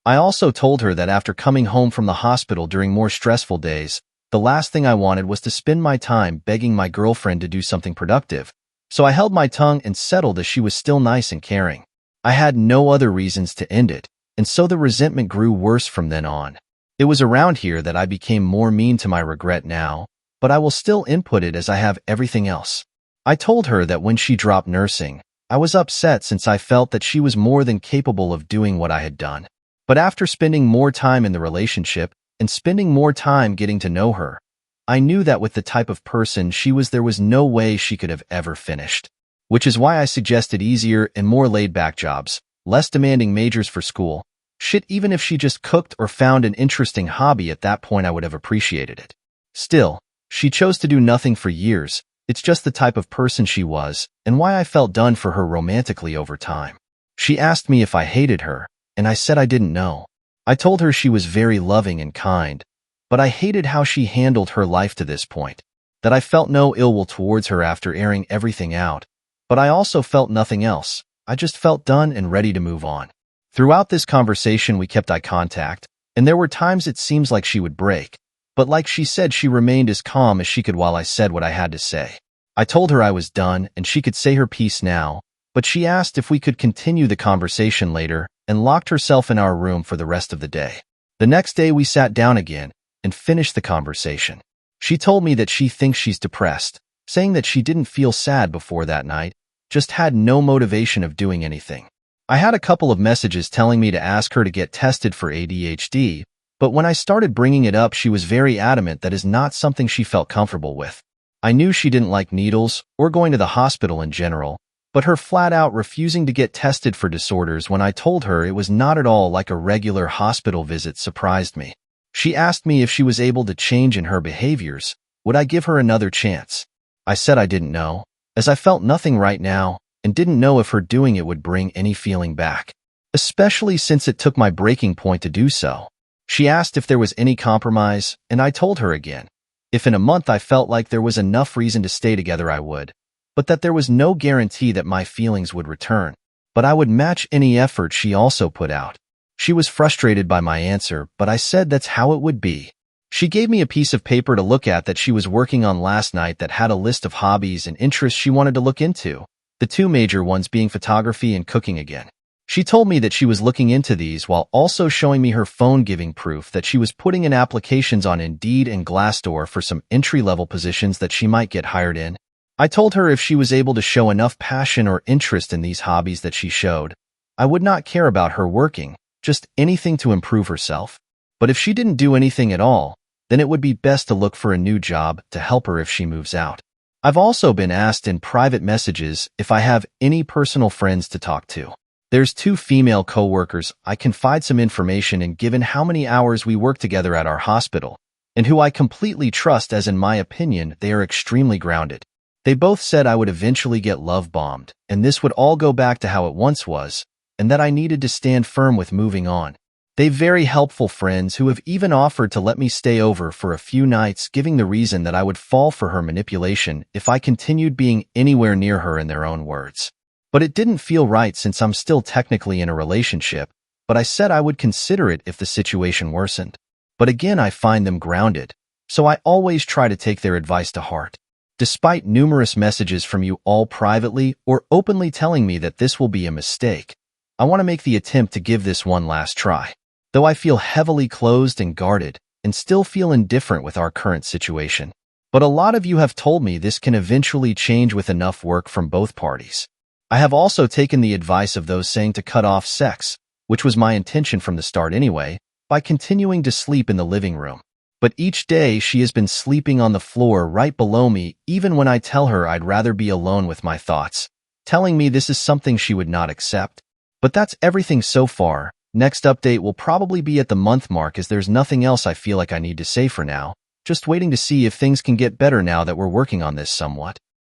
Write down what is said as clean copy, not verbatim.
I also told her that after coming home from the hospital during more stressful days, the last thing I wanted was to spend my time begging my girlfriend to do something productive. So I held my tongue and settled as she was still nice and caring. I had no other reasons to end it, and so the resentment grew worse from then on. It was around here that I became more mean to my regret now, but I will still input it as I have everything else. I told her that when she dropped nursing, I was upset since I felt that she was more than capable of doing what I had done. But after spending more time in the relationship and spending more time getting to know her, I knew that with the type of person she was, there was no way she could have ever finished. Which is why I suggested easier and more laid-back jobs, less demanding majors for school. Shit, even if she just cooked or found an interesting hobby at that point, I would have appreciated it. Still, she chose to do nothing for years. It's just the type of person she was, and why I felt done for her romantically over time. She asked me if I hated her, and I said I didn't know. I told her she was very loving and kind, but I hated how she handled her life to this point, that I felt no ill will towards her after airing everything out, but I also felt nothing else. I just felt done and ready to move on. Throughout this conversation, we kept eye contact, and there were times it seems like she would break, but like she said, she remained as calm as she could while I said what I had to say. I told her I was done and she could say her piece now, but she asked if we could continue the conversation later and locked herself in our room for the rest of the day. The next day we sat down again and finished the conversation. She told me that she thinks she's depressed, saying that she didn't feel sad before that night, just had no motivation of doing anything. I had a couple of messages telling me to ask her to get tested for ADHD, but when I started bringing it up, she was very adamant that is not something she felt comfortable with. I knew she didn't like needles or going to the hospital in general, but her flat-out refusing to get tested for disorders when I told her it was not at all like a regular hospital visit surprised me. She asked me if she was able to change in her behaviors, would I give her another chance? I said I didn't know, as I felt nothing right now and didn't know if her doing it would bring any feeling back, especially since it took my breaking point to do so. She asked if there was any compromise, and I told her again, if in a month I felt like there was enough reason to stay together, I would, but that there was no guarantee that my feelings would return, but I would match any effort she also put out. She was frustrated by my answer, but I said that's how it would be. She gave me a piece of paper to look at that she was working on last night that had a list of hobbies and interests she wanted to look into, the two major ones being photography and cooking again. She told me that she was looking into these while also showing me her phone, giving proof that she was putting in applications on Indeed and Glassdoor for some entry-level positions that she might get hired in. I told her if she was able to show enough passion or interest in these hobbies that she showed, I would not care about her working, just anything to improve herself. But if she didn't do anything at all, then it would be best to look for a new job to help her if she moves out. I've also been asked in private messages if I have any personal friends to talk to. There's two female co-workers I confide some information in given how many hours we work together at our hospital, and who I completely trust, as in my opinion, they are extremely grounded. They both said I would eventually get love-bombed, and this would all go back to how it once was, and that I needed to stand firm with moving on. They're very helpful friends who have even offered to let me stay over for a few nights, giving the reason that I would fall for her manipulation if I continued being anywhere near her, in their own words. But it didn't feel right since I'm still technically in a relationship, but I said I would consider it if the situation worsened. But again, I find them grounded, so I always try to take their advice to heart. Despite numerous messages from you all privately or openly telling me that this will be a mistake, I want to make the attempt to give this one last try. Though I feel heavily closed and guarded and still feel indifferent with our current situation. But a lot of you have told me this can eventually change with enough work from both parties. I have also taken the advice of those saying to cut off sex, which was my intention from the start anyway, by continuing to sleep in the living room. But each day she has been sleeping on the floor right below me, even when I tell her I'd rather be alone with my thoughts, telling me this is something she would not accept. But that's everything so far. Next update will probably be at the month mark, as there's nothing else I feel like I need to say for now, just waiting to see if things can get better now that we're working on this somewhat.